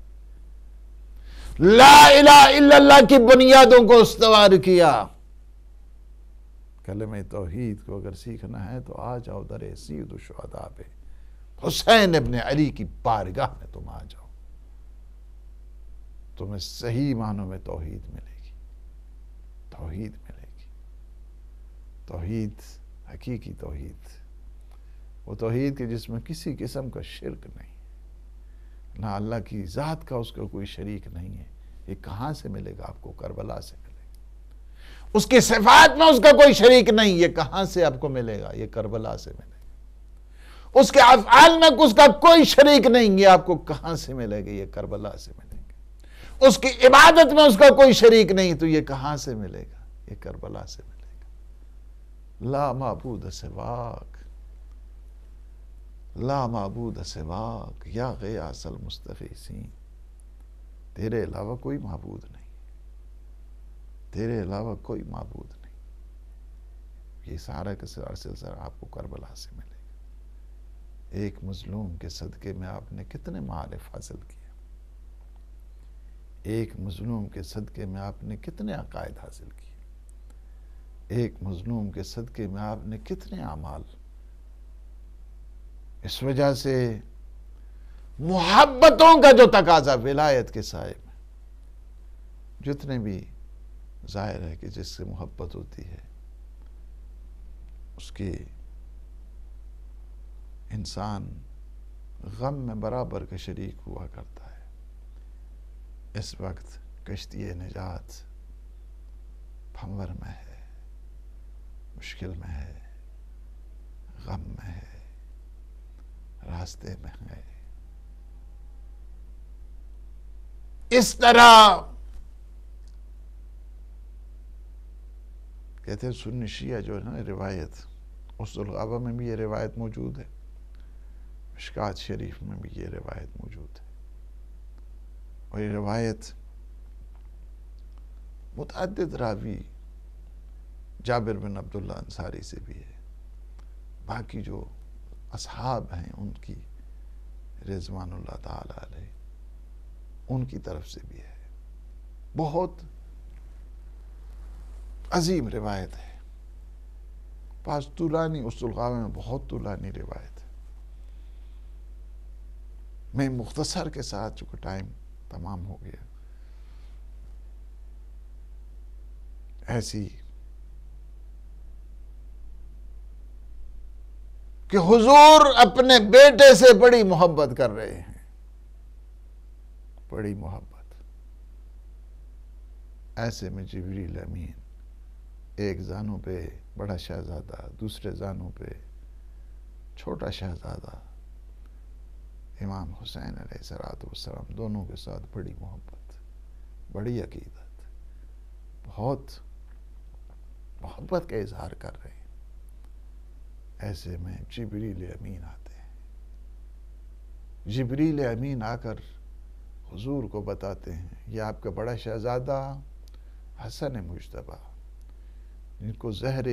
لا الہ الا اللہ کی بنیادوں کو استوار کیا. کلمہ توحید کو اگر سیکھنا ہے تو آ جاؤ در سید الشہداء پہ، حسین ابن علی کی بارگاہ میں تم آ جاؤ. تمہیں صحیح معنوں میں توحید ملے گی، توحید ملے گی. توحید، حقیقی توحید، وہ توحید کہ جس میں کسی قسم کا شرک نہیں، نہ اللہ کی ذات کا اس کا کوئی شریک نہیں ہے. یہ کہاں سے ملے گا آپ کو؟ کربلا سے ملے گا. اس کی صفات میں اس کا کوئی شریک نہیں، یہ کہاں سے آپ کو ملے گا؟ یہ کربلا سے ملے گا. اس کے افعال میں اس کا کوئی شریک نہیں، یہ آپ کو کہاں سے ملے گا؟ یہ کربلا سے ملے گا. اس کی عبادت میں اس کا کوئی شریک نہیں، تو یہ کہاں سے ملے گا؟ یہ کربلا سے ملے گا. لا معبود سواک، لا معبود سواک یا غیاث المستغیثین. تیرے علاوہ کوئی معبود نہیں، تیرے علاوہ کوئی معبود نہیں. یہ سارا کا سارا سلسلہ آپ کو کربلا سے ملے گا. ایک مظلوم کے صدقے میں آپ نے کتنے معارف حاصل کیا، ایک مظلوم کے صدقے میں آپ نے کتنے عقائد حاصل کیے، ایک مظلوم کے صدقے میں آپ نے کتنے اعمال. اس وجہ سے محبتوں کا جو تقاضا ولایت کے سائے میں، جتنے بھی ظاہر ہے کہ جس سے محبت ہوتی ہے اس کی انسان غم میں برابر کا شریک ہوا کرتا ہے. اس وقت کشتی نجات بھنور میں ہے، مشکل میں ہے، غم میں ہے، راستے میں ہے. اس طرح کہتے ہیں سنی شیعہ جو ہے نا روایت، اس الغابہ میں بھی یہ روایت موجود ہے، مشکات شریف میں بھی یہ روایت موجود ہے. اور یہ روایت متعدد راوی جابر بن عبداللہ انصاری سے بھی ہے، باقی جو اصحاب ہیں ان کی رضوان اللہ تعالی علیہ ان کی طرف سے بھی ہے. بہت عظیم روایت ہے. پاس طولانی، اس الغابہ میں بہت طولانی روایت ہے. میں مختصر کے ساتھ چونکہ ٹائم تمام ہو گیا، ایسی کہ حضور اپنے بیٹے سے بڑی محبت کر رہے ہیں، بڑی محبت. ایسے میں جبریل امین ایک زانوں پہ بڑا شہزادہ، دوسرے زانوں پہ چھوٹا شہزادہ امام حسین علیہ السلام، دونوں کے ساتھ بڑی محبت، بڑی عقیدت، بہت محبت کا اظہار کر رہے ہیں. ایسے میں جبریل امین آتے ہیں. جبریل امین آ کر حضور کو بتاتے ہیں یہ آپ کا بڑا شہزادہ حسن مجتبیٰ، جن کو زہر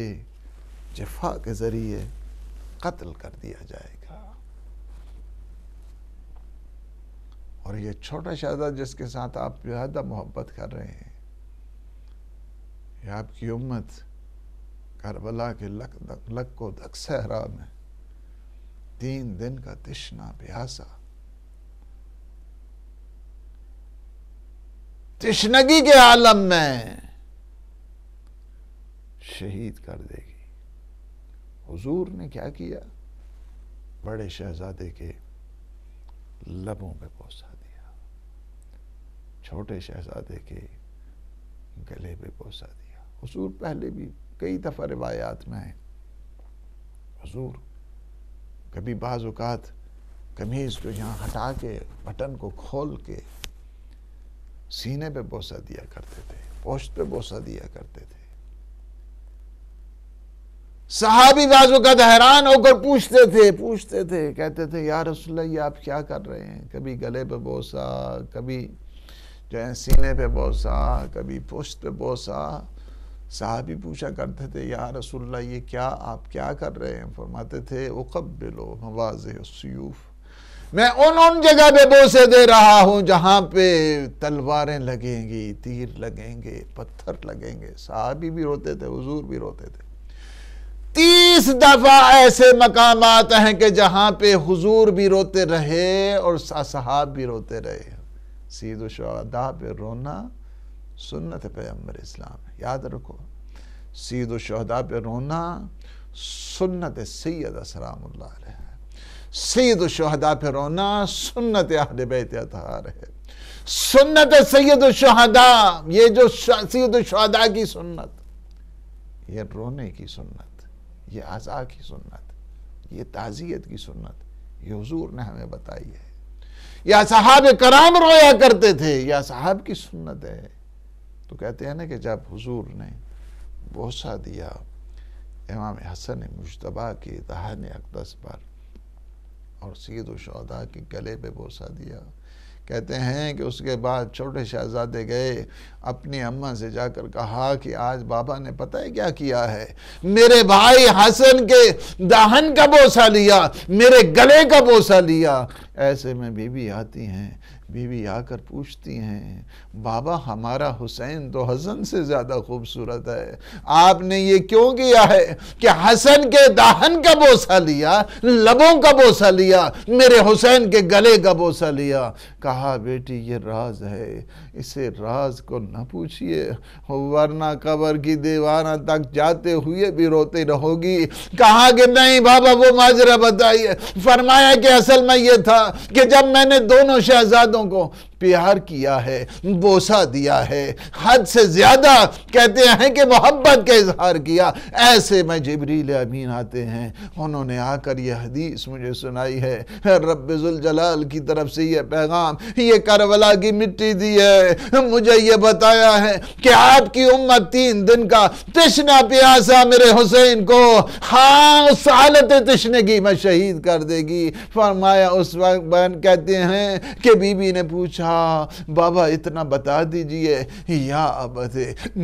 جفا کے ذریعے قتل کر دیا جائے گا. اور یہ چھوٹا شہزادہ جس کے ساتھ آپ زیادہ محبت کر رہے ہیں، یہ آپ کی امت کربلا کے لک و دک صحرا میں 3 دن کا تشنا پیاسا، تشنگی کے عالم میں شہید کر دے گی. حضور نے کیا کیا؟ بڑے شہزادے کے لبوں پہ بوسہ دیا، چھوٹے شہزادے کے گلے پہ بوسہ دیا. حضور پہلے بھی کئی دفعہ روایات میں ہیں، حضور کبھی بعض اوقات قمیض کو یہاں ہٹا کے بٹن کو کھول کے سینے پہ بوسہ دیا کرتے تھے، پوشت پہ بوسہ دیا کرتے تھے۔ صحابی بعض اوقات حیران ہو کر پوچھتے تھے، کہتے تھے یا رسول اللہ یہ آپ کیا کر رہے ہیں؟ کبھی گلے پہ بوسہ، کبھی جو ہے سینے پہ بوسہ، کبھی پشت پہ بوسہ۔ صحابی پوچھا کرتے تھے یا رسول اللہ یہ کیا آپ کیا کر رہے ہیں؟ فرماتے تھے اقبلو مواضع السیوف، میں ان جگہ پہ بوسے دے رہا ہوں جہاں پہ تلواریں لگیں گی، تیر لگیں گے، پتھر لگیں گے۔ صحابی بھی روتے تھے، حضور بھی روتے تھے۔ 30 دفعہ ایسے مقامات ہیں کہ جہاں پہ حضور بھی روتے رہے اور صحاب بھی روتے رہے۔ سید الشہداء پہ رونا سنت پیغمبر اسلام ہے، یاد رکھو۔ سید الشہداء پہ رونا سنت سید سلام اللہ علیہ ہے۔ سید الشہداء پہ رونا سنت اہل بیت اطہار ہے۔ سنت سید الشہداء، یہ جو سید الشہداء کی سنت، یہ رونے کی سنت، یہ عزا کی سنت، یہ تعزیت کی سنت، یہ حضور نے ہمیں بتائی ہے۔ یا صحابہ کرام رویا کرتے تھے، یا صحاب کی سنت ہے۔ تو کہتے ہیں نا کہ جب حضور نے بوسہ دیا امام حسن مجتبیٰ کی دہن اقدس پر اور سید الشہداء کے گلے پہ بوسہ دیا، کہتے ہیں کہ اس کے بعد چھوٹے شہزادے گئے، اپنی اماں سے جا کر کہا کہ آج بابا نے پتہ ہے کیا کیا ہے؟ میرے بھائی حسن کے دہن کا بوسہ لیا، میرے گلے کا بوسہ لیا۔ ایسے میں بیوی آتی ہیں، بیوی آ کر پوچھتی ہیں بابا ہمارا حسین تو حسن سے زیادہ خوبصورت ہے، آپ نے یہ کیوں کیا ہے کہ حسن کے دہن کا بوسہ لیا، لبوں کا بوسہ لیا، میرے حسین کے گلے کا بوسہ لیا؟ کہا بیٹی یہ راز ہے، اسے راز کو نہ پوچھئے ورنہ قبر کی دیوارہ تک جاتے ہوئے بھی روتے رہو گی۔ کہا کہ نہیں بابا وہ ماجرہ بتائیے۔ فرمایا کہ اصل میں یہ تھا کہ جب میں نے دونوں شہزادوں کو پیار کیا ہے، بوسہ دیا ہے، حد سے زیادہ کہتے ہیں کہ محبت کا اظہار کیا، ایسے میں جبریل امین آتے ہیں، انہوں نے آ کر یہ حدیث مجھے سنائی ہے، رب ذوالجلال کی طرف سے یہ پیغام، یہ کربلا کی مٹی دی ہے، مجھے یہ بتایا ہے کہ آپ کی امت 3 دن کا تشنہ پیاسا میرے حسین کو ہاں اس حالت تشنے کی میں شہید کر دے گی۔ فرمایا اس وقت بہن کہتے ہیں کہ بی بی نے پوچھا بابا اتنا بتا دیجئے، یا ابت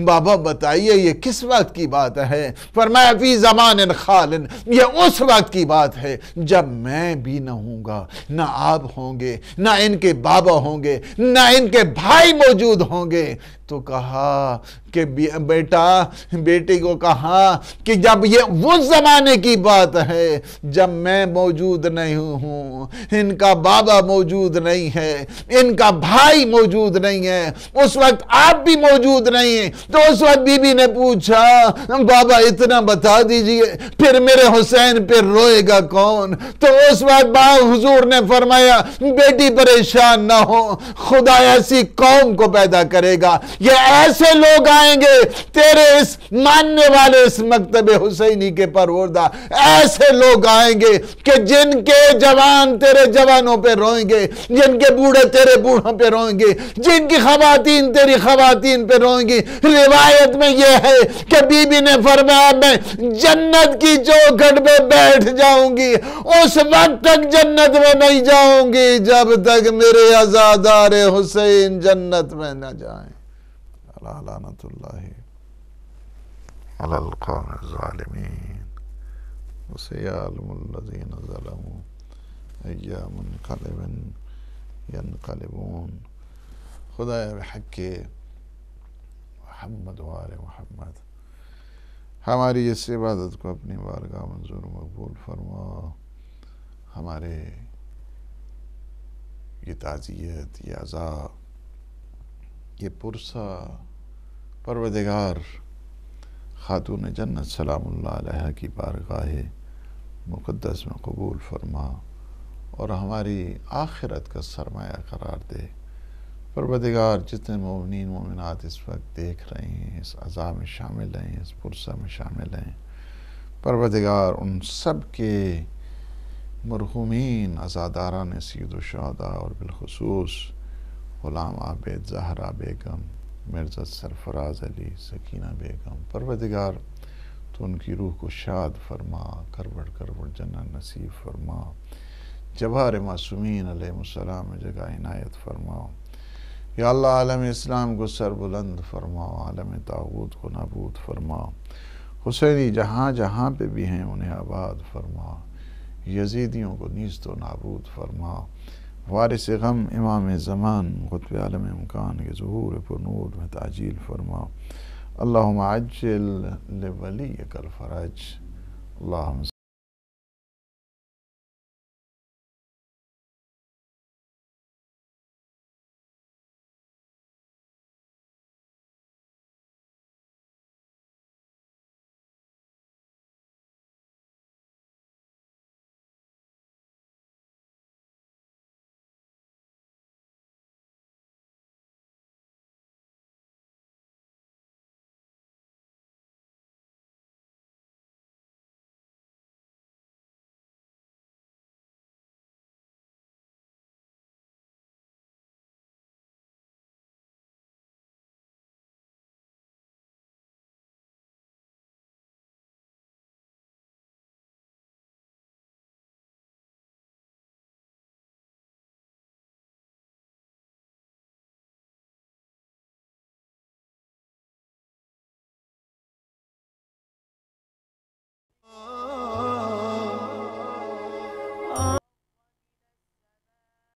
بابا بتائیے یہ کس وقت کی بات ہے؟ فرمایا فی زمان خالن، یہ اس وقت کی بات ہے جب میں بھی نہ ہوں گا، نہ آپ ہوں گے، نہ ان کے بابا ہوں گے، نہ ان کے بھائی موجود ہوں گے۔ تو کہا کہ بیٹی کو کہا کہ جب یہ وہ زمانے کی بات ہے جب میں موجود نہیں ہوں، ان کا بابا موجود نہیں ہے، ان کا بھائی موجود نہیں ہے، اس وقت آپ بھی موجود نہیں ہیں۔ تو اس وقت بی بی نے پوچھا بابا اتنا بتا دیجئے پھر میرے حسین پہ روئے گا کون؟ تو اس وقت حضور نے فرمایا بیٹی پریشان نہ ہو، خدا ایسی قوم کو پیدا کرے گا، یہ ایسے لوگ آئیں گے تیرے اس ماننے والے اس مکتب حسینی کے پروردہ، ایسے لوگ آئیں گے کہ جن کے جوان تیرے جوانوں پہ روئیں گے، جن کے بوڑھے تیرے بوڑھوں پہ روئیں گے، جن کی خواتین تیری خواتین پہ روئیں گی۔ روایت میں یہ ہے کہ بی بی نے فرمایا میں جنت کی چوکھٹ پہ بیٹھ جاؤں گی، اس وقت تک جنت میں نہیں جاؤں گی جب تک میرے عزادار حسین جنت میں نہ جائیں۔ لعنت اللہ علی القوم الظالمین وسيعلم الذين ظلموا أي منقلب ينقلبون۔ خدا بحق محمد و آل محمد ہماری اس عبادت کو اپنی بارگاہ منظور مقبول فرما، ہمارے یہ تعزیت، یہ عزا، یہ پرسہ پروردگار خاتون جنت سلام اللہ علیہ کی بارگاہ مقدس میں قبول فرما اور ہماری آخرت کا سرمایہ قرار دے۔ پروردگار جتنے مومنین مومنات اس وقت دیکھ رہے ہیں، اس عزا میں شامل ہیں، اس پرسہ میں شامل ہیں، پروردگار ان سب کے مرحومین عزاداران سید الشہداء اور بالخصوص غلام عابد زہرا بیگم، مرزا سرفراز علی، سکینہ بیگم، پروردگار تو ان کی روح کو شاد فرما، کروڑ کروڑ جنت نصیب فرما، جبار معصومین علیہ السلام جگہ عنایت فرما، یا اللہ عالم اسلام کو سر بلند فرما، عالم طاغوت کو نابود فرما، حسینی جہاں جہاں پہ بھی ہیں انہیں آباد فرما، یزیدیوں کو نیست و نابود فرما، وارث غم امام زمان قطب عالم امکان کے ظہور پر نور میں تعجیل فرما، اللہم عجل لولیک الفرج، اللہم